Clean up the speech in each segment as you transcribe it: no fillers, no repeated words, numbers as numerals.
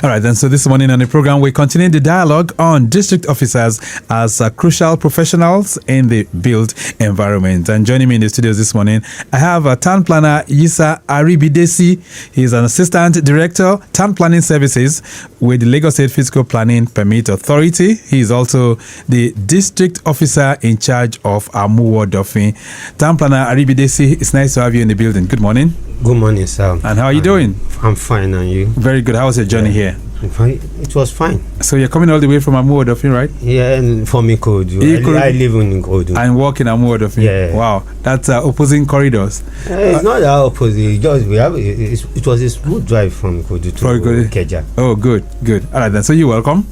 All right, then. So this morning on the program, we're continuing the dialogue on district officers as crucial professionals in the built environment. And joining me in the studios this morning, I have town planner Yisa Aribidesi. He's an assistant director, town planning services with the Lagos State Physical Planning Permit Authority. He is also the district officer in charge of Amuwo, Odofin. Town planner Aribidesi, it's nice to have you in the building. Good morning. Good morning, sir. And how are you doing? I'm fine, and you? Very good. How was your journey here? It was fine. So you're coming all the way from Amuwo, Odofin, right? Yeah, from Ikodu. I live in Ikodu. And work in Amuwo, Odofin. Yeah. Wow, that's opposing corridors. It's not that opposite. It was a smooth drive from Ikodu to Keja. Oh, good. All right, then. So you're welcome.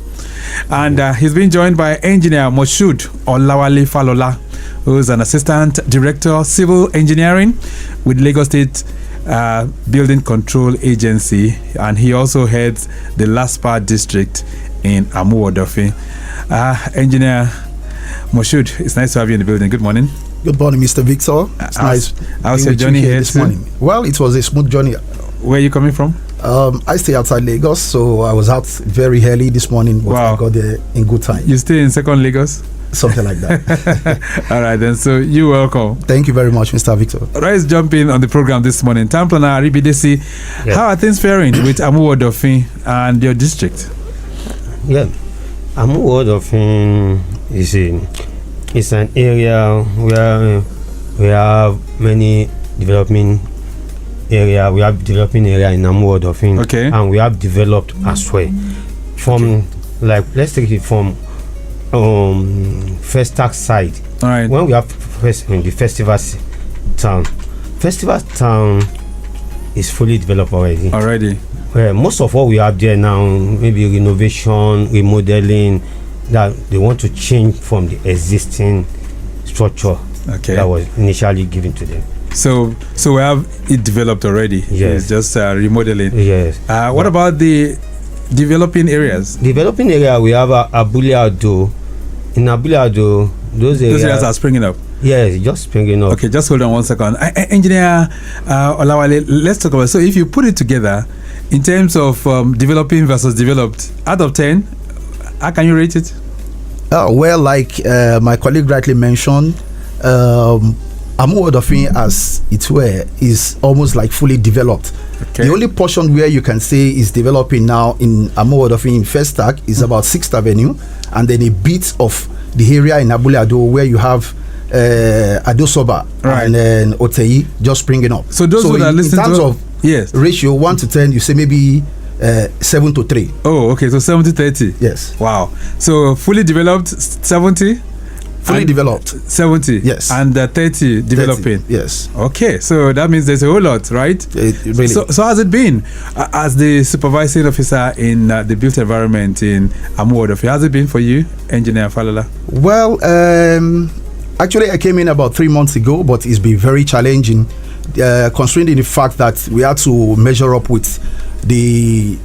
And he's been joined by engineer Moshood Olawale Falola, who is an assistant director, civil engineering with Lagos State Building Control Agency, and he also heads the Laspa district in Amuwo, Odofin. Engineer Moshood, it's nice to have you in the building. Good morning. Good morning, Mr. Victor. It's nice. How's your journey here this morning? Well, it was a smooth journey. Where are you coming from? I stay outside Lagos, so I was out very early this morning, but I got there in good time. You stay in second Lagos? Something like that. All right, then. So you're welcome. Thank you very much, Mr. Victor. Let's jump in on the program this morning. Town planner Aribidesi, how are things faring with Amuwo, Odofin and your district? Yeah, Amuwo, Odofin is an area where we have many developing area. We have developing area in Amuwo, Odofin, and we have developed as well. From let's take it from Festac side. All right. When we have the festival town is fully developed already. Most of what we have there now, maybe renovation, remodeling, that they want to change from the existing structure that was initially given to them. So we have it developed already. Yes. It's just remodeling. Yes. What about the developing areas? Developing area, we have Abule Ado. In Abule Ado, those areas are springing up. Yes, just springing up. Okay, just hold on 1 second. Engineer Olawale, let's talk about. So if you put it together in terms of developing versus developed, out of 10, how can you rate it? Well, like my colleague rightly mentioned, Amuwo, Odofin, as it were, is almost like fully developed. The only portion where you can say is developing now in Amuwo, Odofin in Festac is about 6th Avenue, and then a bit of the area in Abule Ado where you have Adosoba and then Otei just springing up. So those who are listening in terms of ratio 1 to 10, you say maybe 7 to 3. Oh, okay, so 70-30. Yes. Wow. So fully developed 70. Fully developed 70, yes, and 30 developing, 30, yes. Okay, so that means there's a whole lot, right? Really. So how's it been as the supervising officer in the built environment in Amuwo, Odofin? How's it been for you, Engineer Falola? Well, actually, I came in about 3 months ago, but it's been very challenging, considering the fact that we had to measure up with the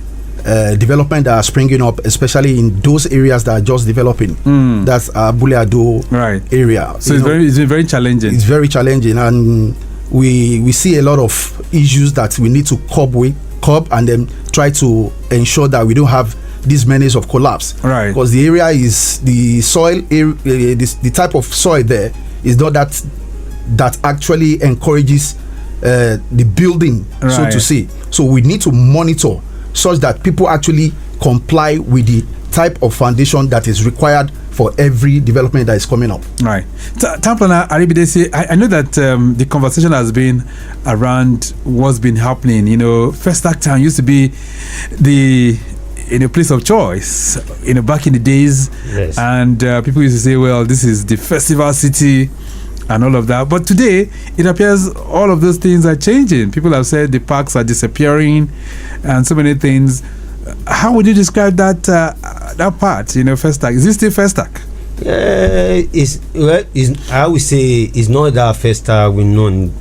development that are springing up, especially in those areas that are just developing. That's Abule Ado area. So it's been very challenging. It's very challenging, and we see a lot of issues that we need to curb and then try to ensure that we don't have this menace of collapse. Right. Because the area is the soil, the type of soil there is not that actually encourages the building, so to say. So we need to monitor such that people actually comply with the type of foundation that is required for every development that is coming up. Right. Town planner Aribidesi, I know that the conversation has been around what's been happening. You know, Festac Town used to be the place of choice, back in the days. Yes. And people used to say, well, this is the festival city and all of that. But today, it appears all of those things are changing. People have said the parks are disappearing and so many things. How would you describe that part, Festac? Is it still Festac? I would say it's not that Festac we know in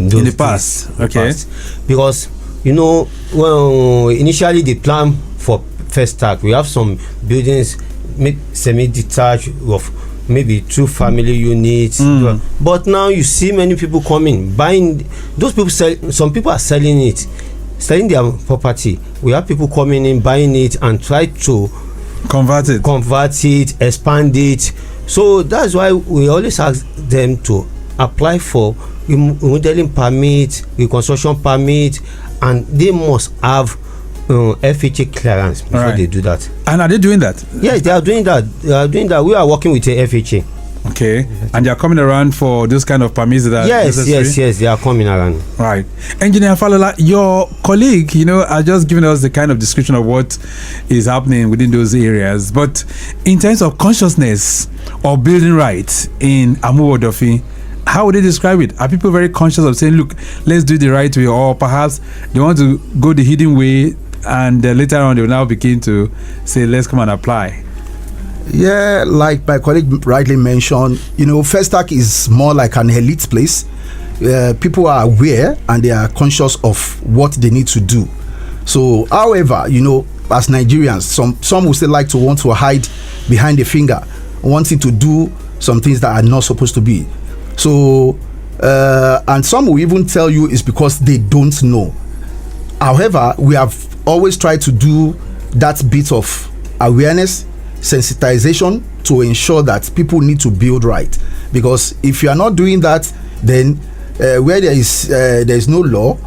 the past. Okay. Because, well, initially the plan for Festac, we have some buildings semi-detached of maybe 2 family units, but now you see many people coming buying. Those people some people are selling it selling their property. We have people coming in, buying it, and try to convert it, expand it. So that's why we always ask them to apply for remodeling permit, reconstruction permit, and they must have FHA clearance before they do that. And are they doing that? Yes, they are doing that. We are working with a FHA. Okay, and they are coming around for those kind of permits that are yes, they are coming around. Right. Engineer Falola, your colleague, are just giving us the kind of description of what is happening within those areas. But in terms of consciousness or building rights in Amuwo Odofin, how would they describe it? Are people very conscious of saying, look, let's do the right way, or perhaps they want to go the hidden way and later on they will now begin to say, let's come and apply? Yeah, like my colleague rightly mentioned, Festac is more like an elite place. People are aware and they are conscious of what they need to do. So, however, as Nigerians, some will still like to want to hide behind the finger, wanting to do some things that are not supposed to be. So, and some will even tell you it's because they don't know. However, we have always tried to do that bit of awareness, sensitization, to ensure that people need to build right. Because if you are not doing that, then where there is no law,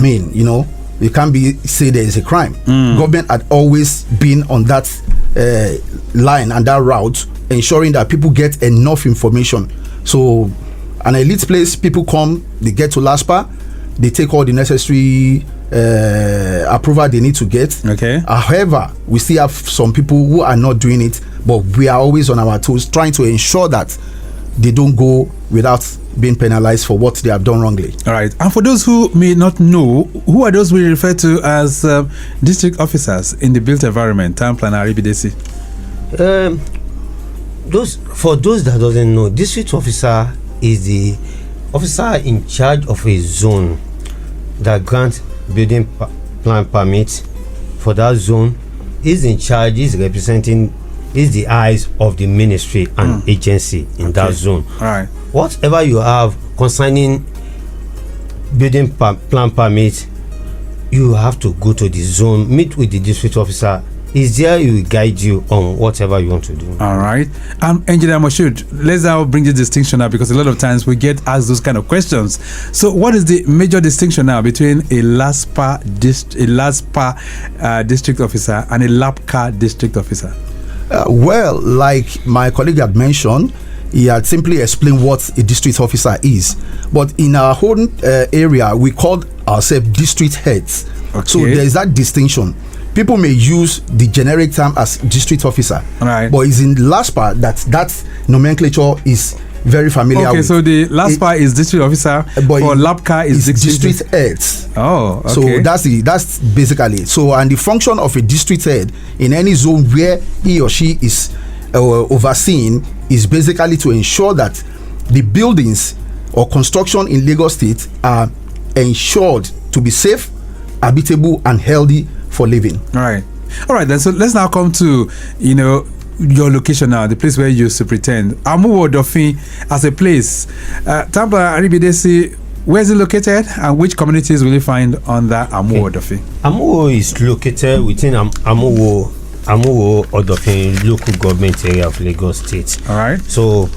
you can't say there is a crime. Government had always been on that line and that route, ensuring that people get enough information. So an elite place, people come, they get to LASPA, they take all the necessary approval they need to get. Okay. However, we still have some people who are not doing it, but we are always on our toes trying to ensure that they don't go without being penalized for what they have done wrongly. All right. And for those who may not know, who are those we refer to as district officers in the built environment, town planner, RBDC? For those that doesn't know, district officer is the officer in charge of a zone that grants building plan permit for that zone. Is in charge, is representing, is the eyes of the ministry and agency in that zone. All right. Whatever you have concerning building plan permit, you have to go to the zone, meet with the district officer. Is there, he will guide you on whatever you want to do. All right. Engineer Moshood, let's now bring this distinction now, because a lot of times we get asked those kind of questions. So what is the major distinction now between a LASPA district officer and a LAPCA district officer? Well, like my colleague had mentioned, he had simply explained what a district officer is. But in our own area, we called ourselves district heads. Okay. So there is that distinction. People may use the generic term as district officer, right, but it's in LASPA that nomenclature is very familiar. Okay, with. so the LASPA is district officer, but for LAPCA is district heads. Oh, okay. So that's basically so. And the function of a district head in any zone where he or she is overseen is basically to ensure that the buildings or construction in Lagos State are ensured to be safe, habitable, and healthy for living. All right then, so let's now come to your location now, the place where you used to pretend. Amuwo Odofin as a place, Tampa Aribidesi, where is it located and which communities will you find on that Amuwo Odofin? Amuwo is located within Amuwo Odofin local government area of Lagos State. All right. So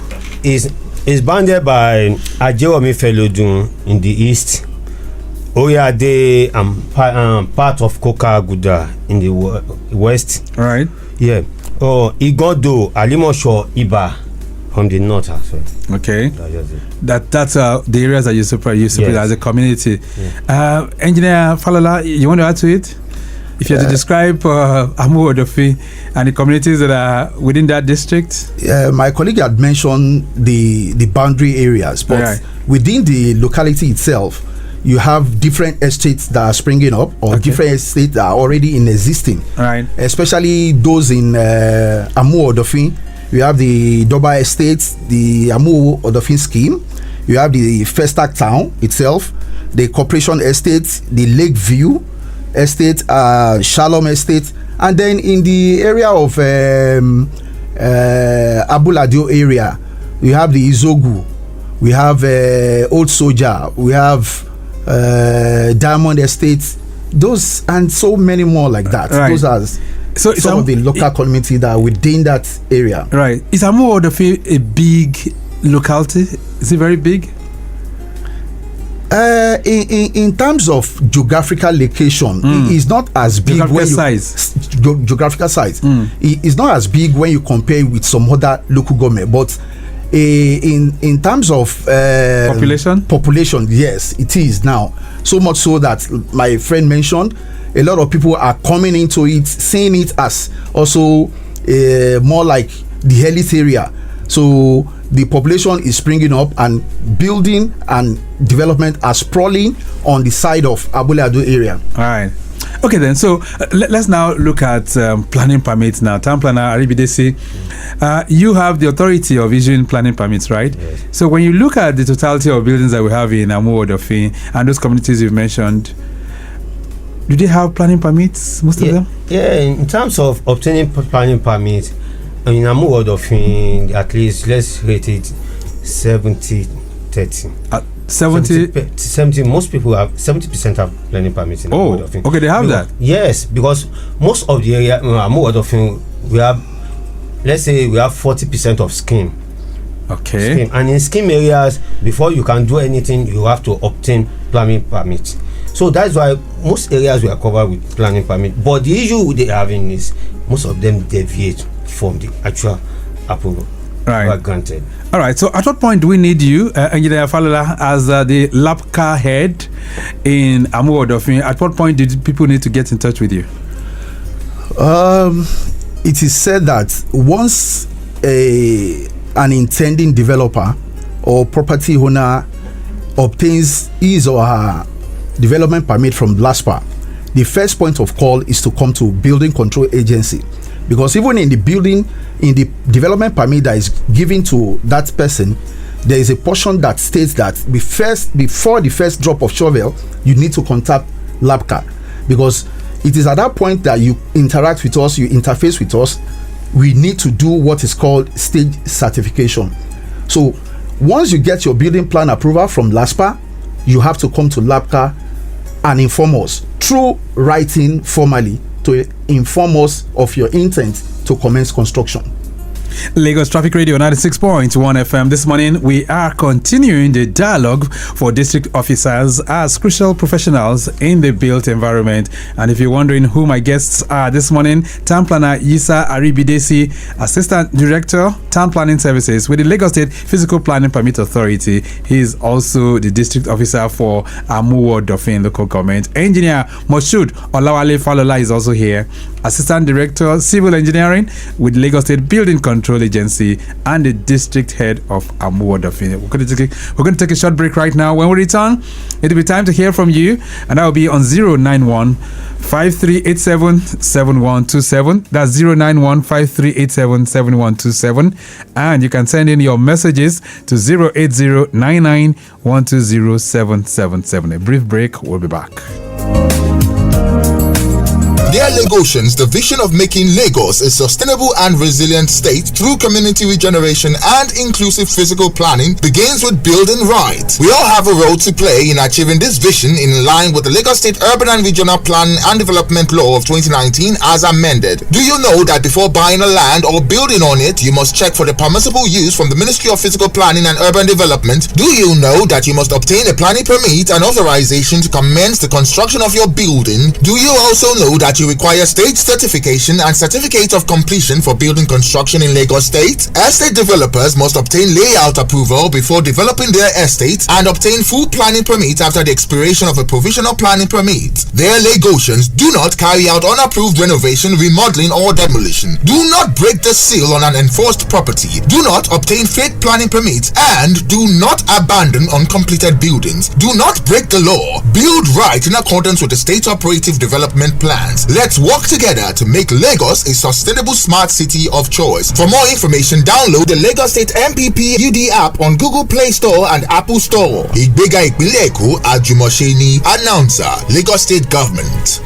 it's bounded by Ajewomi Felodun in the east, Oyade and part of Koka-Aguda in the west. Right. Yeah. Igodo, Alimosho, Iba from the north as well. Okay. That's the areas that you support as a community. Yeah. Engineer Falola, you want to add to it? If you had to describe Amuwo Odofin and the communities that are within that district? My colleague had mentioned the boundary areas, but within the locality itself, you have different estates that are springing up, or different estates that are already in existing. Right. Especially those in Amuwo Odofin. You have the Doba Estates, the Amuwo Odofin scheme. You have the Festac town itself, the Corporation Estates, the Lakeview Estate, Shalom Estate, and then in the area of Abuladio area, we have the Izogu, we have Old Soldier, we have Diamond Estate, those and so many more like that. Right. Those are some of the local community that are within that area. Right. Is Amuwo Odofin a big locality? Is it very big? In terms of geographical location, it is not as big. Geographical size. It is not as big when you compare with some other local government, but in terms of population, yes, it is now. So much so that my friend mentioned, a lot of people are coming into it, seeing it as also more like the elite area. So the population is springing up and building and development are sprawling on the side of Abule Ado area. All right. Okay then, so let's now look at planning permits now. Town planner Aribidesi, you have the authority of issuing planning permits, right? Yes. So when you look at the totality of buildings that we have in Amuwo Odofin and those communities you've mentioned, do they have planning permits, most of them? Yeah, in terms of obtaining planning permits, in Amuwo Odofin, at least let's rate it 70-30. 70, most people have 70% have planning permits in Amuwo Odofin. Okay, they have that. Yes, because most of the area Amuwo Odofin, we have, let's say we have 40% of scheme. Okay. Scheme. And in scheme areas, before you can do anything, you have to obtain planning permits. So that's why most areas we are covered with planning permit. But the issue they are having is most of them deviate from the actual approval granted. All right. So at what point do we need you, Engineer Falola, as the LAPCA head in Amuwo Odofin? At what point did people need to get in touch with you? It is said that once an intending developer or property owner obtains his or her development permit from LASPA, the first point of call is to come to Building Control Agency, because even in the development permit that is given to that person, there is a portion that states that before the first drop of shovel, you need to contact LAPCA, because it is at that point that you interact with us, you interface with us. We need to do what is called stage certification. So once you get your building plan approval from LASPA, you have to come to LAPCA and inform us through writing formally to inform us of your intent to commence construction. Lagos Traffic Radio 96.1 FM. This morning we are continuing the dialogue for district officers as crucial professionals in the built environment. And if you're wondering who my guests are this morning, Town Planner Yisa Aribidesi, Assistant Director, Town Planning Services with the Lagos State Physical Planning Permit Authority. He is also the district officer for Amuwo Odofin local government. Engineer Moshood Olawale Falola is also here, Assistant Director, Civil Engineering with Lagos State Building Control Agency and the district head of Amuwo Odofin. We're going to take a short break right now. When we return, it'll be time to hear from you, and that will be on 091 5387 7127. That's 091 5387 7127. And you can send in your messages to 080 99 120 777. A brief break, we'll be back. Dear Lagosians, the vision of making Lagos a sustainable and resilient state through community regeneration and inclusive physical planning begins with building right. We all have a role to play in achieving this vision in line with the Lagos State Urban and Regional Plan and Development Law of 2019 as amended. Do you know that before buying a land or building on it, you must check for the permissible use from the Ministry of Physical Planning and Urban Development? Do you know that you must obtain a planning permit and authorization to commence the construction of your building? Do you also know that you require state certification and certificate of completion for building construction in Lagos State? Estate developers must obtain layout approval before developing their estate and obtain full planning permit after the expiration of a provisional planning permit. Their Lagosians, do not carry out unapproved renovation, remodeling or demolition. Do not break the seal on an enforced property. Do not obtain fake planning permits and do not abandon uncompleted buildings. Do not break the law. Build right in accordance with the state operative development plans. Let's work together to make Lagos a sustainable smart city of choice. For more information, download the Lagos State MPP UD app on Google Play Store and Apple Store. Ìgbéga ìpínlẹ̀ Èkó àjùmọ̀ṣe ni. Announcer, Lagos State Government.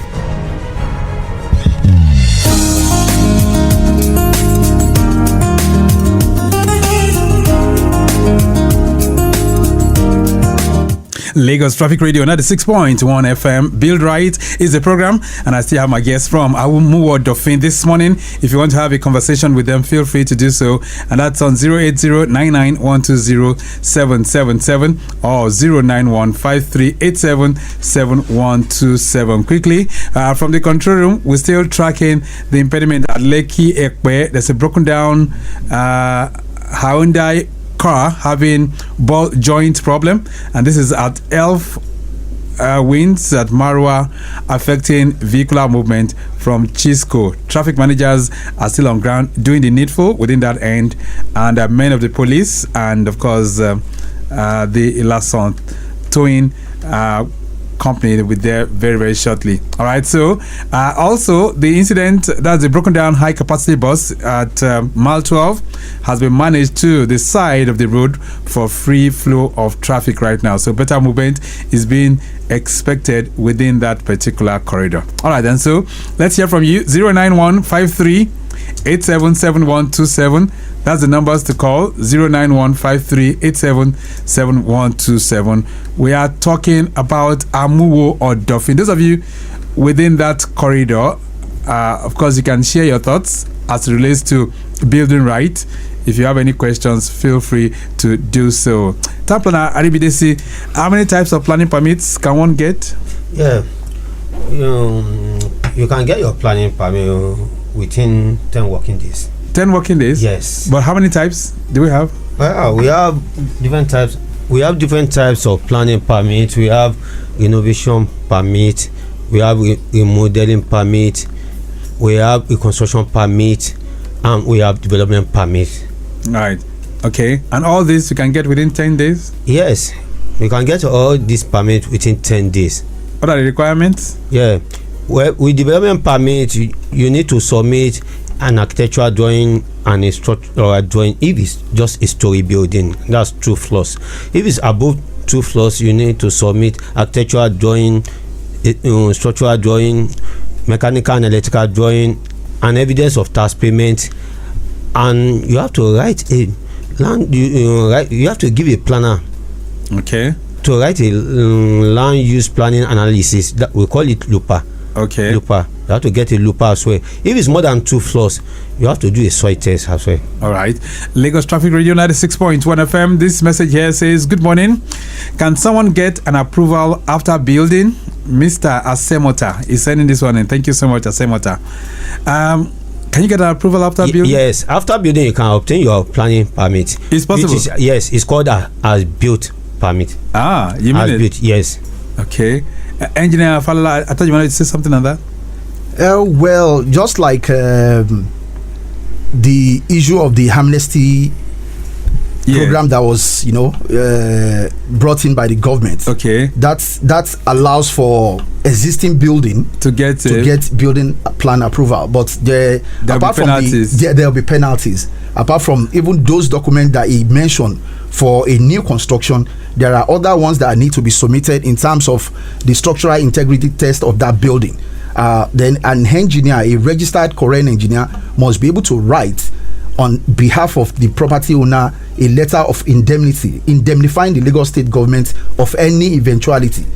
Lagos Traffic Radio 96.1 FM. Build Right is the program, and I still have my guests from Amuwo, Odofin this morning. If you want to have a conversation with them, feel free to do so, and that's on 080-99-120-777 or 091-5387-7127. Quickly, from the control room, we're still tracking the impediment at Lekki Ekpe. There's a broken down Hyundai car having ball joint problem, and this is at Elf winds at Marwa, affecting vehicular movement from Chisco. Traffic managers are still on ground doing the needful within that end, and men of the police and of course the Ilason towing company will be there very, very shortly. All right, so also the incident, that's a broken down high capacity bus at mile 12, has been managed to the side of the road for free flow of traffic right now, so better movement is being expected within that particular corridor. All right, then, so let's hear from you. 091-53-877127. That's the numbers to call. 091-53-877127. We are talking about Amuwo or Odofin. Those of you within that corridor, of course, you can share your thoughts as it relates to building right. If you have any questions, feel free to do so. Town planner Aribidesi, how many types of planning permits can one get? Yeah, you can get your planning permit within 10 working days. 10 working days? Yes. But how many types do we have? Well, we have different types. We have different types of planning permit. We have renovation permit. We have remodeling permit. We have reconstruction permit, and we have development permit. Right. Okay. And all this you can get within 10 days? Yes. You can get all these permits within 10 days. What are the requirements? Yeah. Well, with development permit, you need to submit an architectural drawing and a structural drawing. If it's just a story building, that's 2 floors. If it's above 2 floors, you need to submit architectural drawing, structural drawing, mechanical and electrical drawing, and evidence of tax payment. And you have to write a land. You have to give a planner. Okay. To write a land use planning analysis. That we call it LUPA. Okay. LUPA. You have to get a LUPA as well. If it's more than 2 floors, you have to do a soil test as well. All right. Lagos Traffic Radio 96.1 FM. This message here says, good morning. Can someone get an approval after building? Mr. Asemota is sending this one, and thank you so much, Asemota. Can you get an approval after building? Yes. After building, you can obtain your planning permit. It's possible? Yes. It's called as built permit. Ah, you mean as it? Built, yes. Okay. Engineer Falala, I thought you wanted to say something on that. Well, just like the issue of the amnesty program that was, brought in by the government. Okay. That allows for existing building to get building plan approval, but there'll be penalties. Apart from even those documents that he mentioned for a new construction, there are other ones that need to be submitted in terms of the structural integrity test of that building. Then an engineer, a registered Korean engineer, must be able to write on behalf of the property owner a letter of indemnifying the Lagos state government of any eventuality.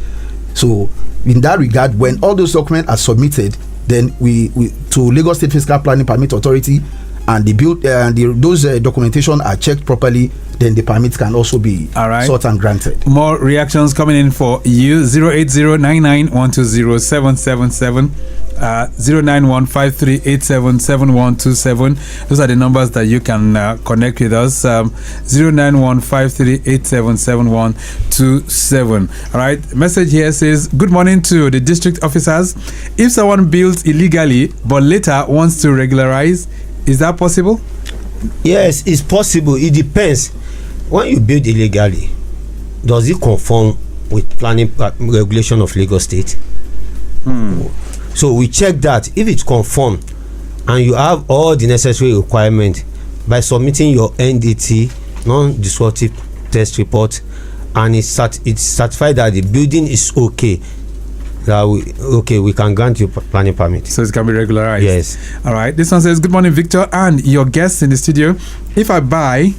So in that regard, when all those documents are submitted, then we to Lagos State Fiscal Planning Permit Authority, and those documentation are checked properly, then the permits can also be sought and granted. More reactions coming in for you. 080-99-120-777, 091-5387-7127. Those are the numbers that you can connect with us. 091-5387-7127. All right. Message here says, good morning to the district officers. If someone builds illegally but later wants to regularize, is that possible? Yes, it's possible. It depends. When you build illegally, does it conform with planning regulation of Lagos State? So we check that. If it conform and you have all the necessary requirements by submitting your NDT, non-destructive test report, and it's certified that the building is okay, we can grant you planning permit. So it can be regularized. Yes. All right. This one says, good morning, Victor and your guests in the studio. If I buy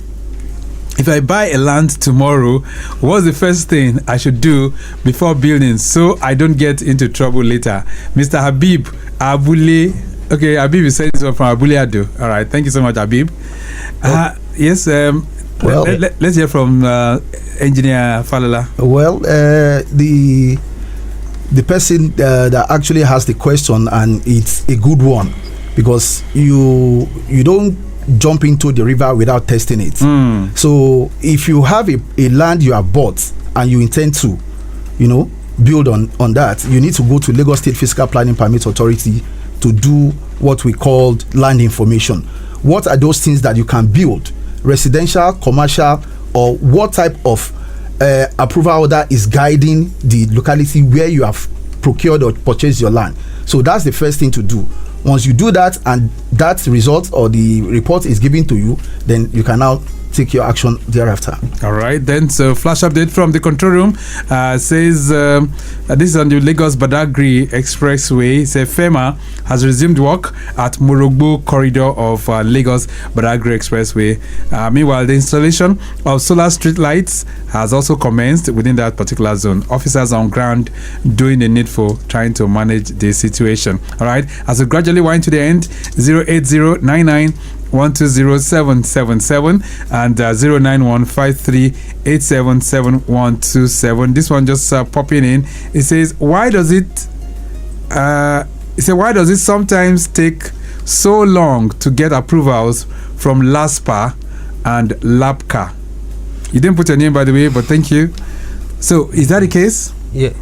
if I buy a land tomorrow, what's the first thing I should do before building so I don't get into trouble later? Mr. Habib Abule. Okay, Habib is saying so from Abule Ado. All right, thank you so much, Habib. Yes, well, let's hear from Engineer Falola. Well, the person that actually has the question, and it's a good one, because you don't jump into the river without testing it. So if you have a land you have bought and you intend to, build on that, you need to go to Lagos State Physical Planning Permit Authority to do what we call land information. What are those things that you can build? Residential, commercial, or what type of approval order is guiding the locality where you have procured or purchased your land? So that's the first thing to do. Once you do that and that result or the report is given to you, then you can now take your action thereafter. All right, then. So flash update from the control room says this is on the Lagos Badagry Expressway. Says FEMA has resumed work at Morogbo corridor of Lagos Badagry Expressway. Meanwhile, the installation of solar street lights has also commenced within that particular zone. Officers on ground doing the needful, trying to manage the situation. All right, as we gradually wind to the end, 08099 120777 and 09153877127. This one just popping in. It says, why does it sometimes take so long to get approvals from LASPA and LAPCA? You didn't put your name, by the way, but thank you. So is that the case? Yeah,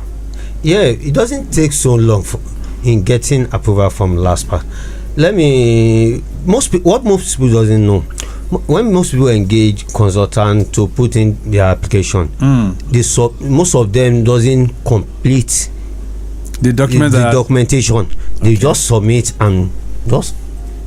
it doesn't take so long in getting approval from LASPA. Most people doesn't know, when most people engage consultant to put in their application, most of them doesn't complete the documentation. They just submit and just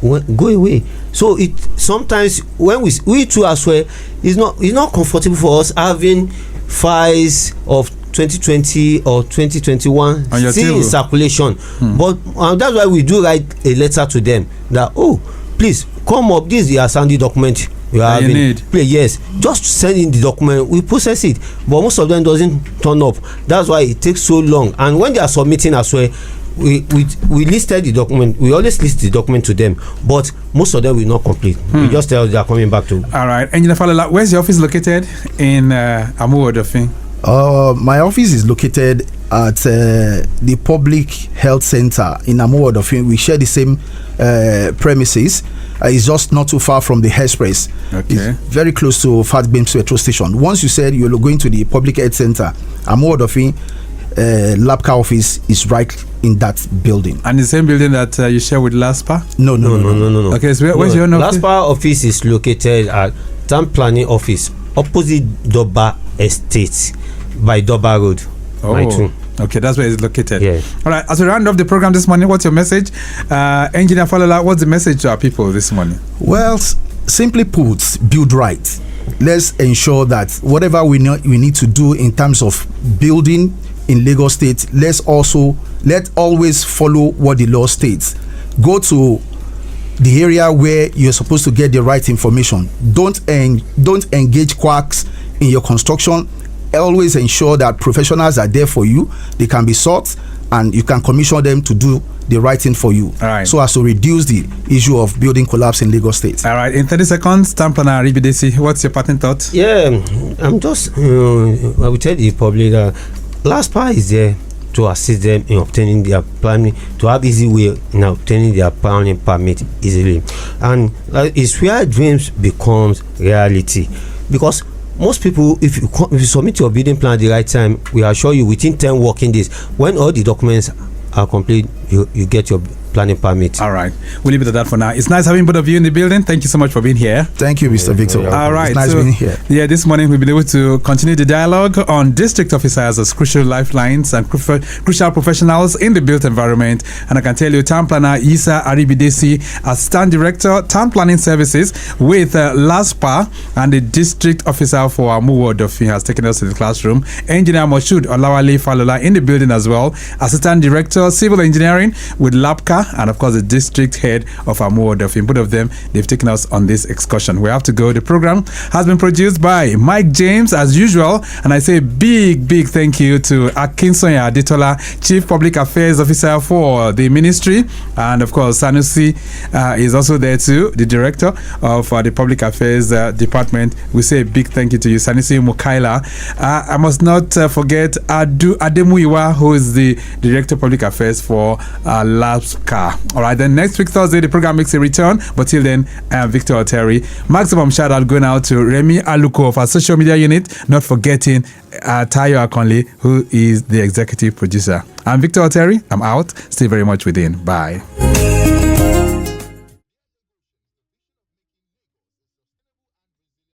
go away. So it sometimes, when we too as well, it's not comfortable for us having files of 2020 or 2021 still in circulation. But that's why we do write a letter to them that, please come up, this is the outstanding document you are having. Yes, just send in the document, we process it. But most of them doesn't turn up. That's why it takes so long. And when they are submitting as well, we listed the document. We always list the document to them, but most of them will not complete. We just tell they are coming back to. All right, Engineer Falola, where's your office located in Amuwo, Odofin? My office is located at the Public Health Center in Amuwo, Odofin. We share the same premises. It's just not too far from the express. Okay. It's very close to Fat Beams petrol station. Once you said you're going to the Public Health Center, Amuwo, Odofin, LAPCA office is right in that building. And the same building that you share with LASPA? No. Okay, so where's your office? LASPA office is located at Town Planning Office, opposite Doba Estate, by Doba Road. Okay, that's where it's located. Yeah. All right, as we round off the program this morning, what's your message? Engineer Falola, what's the message to our people this morning? Well, simply put, build right. Let's ensure that whatever we need to do in terms of building in Lagos State, let's always follow what the law states. Go to the area where you're supposed to get the right information. Don't engage quacks in your construction. Always ensure that professionals are there for you. They can be sought and you can commission them to do the right thing for you. All right. So as to reduce the issue of building collapse in Lagos State. All right, in 30 seconds, Town Planner Aribidesi, what's your parting thought? Yeah, I'm just, I will tell the public that LASPA is there to assist them in obtaining their planning, to have easy way in obtaining their planning permit easily. And it's where dreams becomes reality. Because most people, if you submit your building plan at the right time, we assure you within 10 working days, when all the documents are complete, you get your planning permit. All right, we'll leave it at that for now. It's nice having both of you in the building. Thank you so much for being here. Thank you, Mr. Victor. All right, it's nice being here. Yeah, this morning we've been able to continue the dialogue on district officers as crucial lifelines and crucial professionals in the built environment. And I can tell you, Town Planner Isa Aribidesi, as Town Director, Town Planning Services with LASPA, and the district officer for Amuwo, Odofin, has taken us to the classroom. Engineer Moshood Olawale Falola in the building as well, Assistant Director, Civil Engineering with LAPCA, Mukaila, and of course the district head of Amuwo Odofin. Both of them, they've taken us on this excursion. We have to go. The program has been produced by Mike James as usual, and I say big thank you to Akinsoya Aditola, Chief Public Affairs Officer for the ministry, and of course Sanusi is also there too, the director of the Public Affairs Department. We say a big thank you to you, Sanusi Mukaila. I must not forget Ademuiwa, who is the Director of Public Affairs for LABSCA. All right, then next week Thursday the program makes a return, but till then I am Victor Oteri. Maximum shout out going out to Remy Aluko of our social media unit, not forgetting Tayo Akonle, who is the executive producer. I'm Victor Oteri. I'm out. Stay very much within. Bye.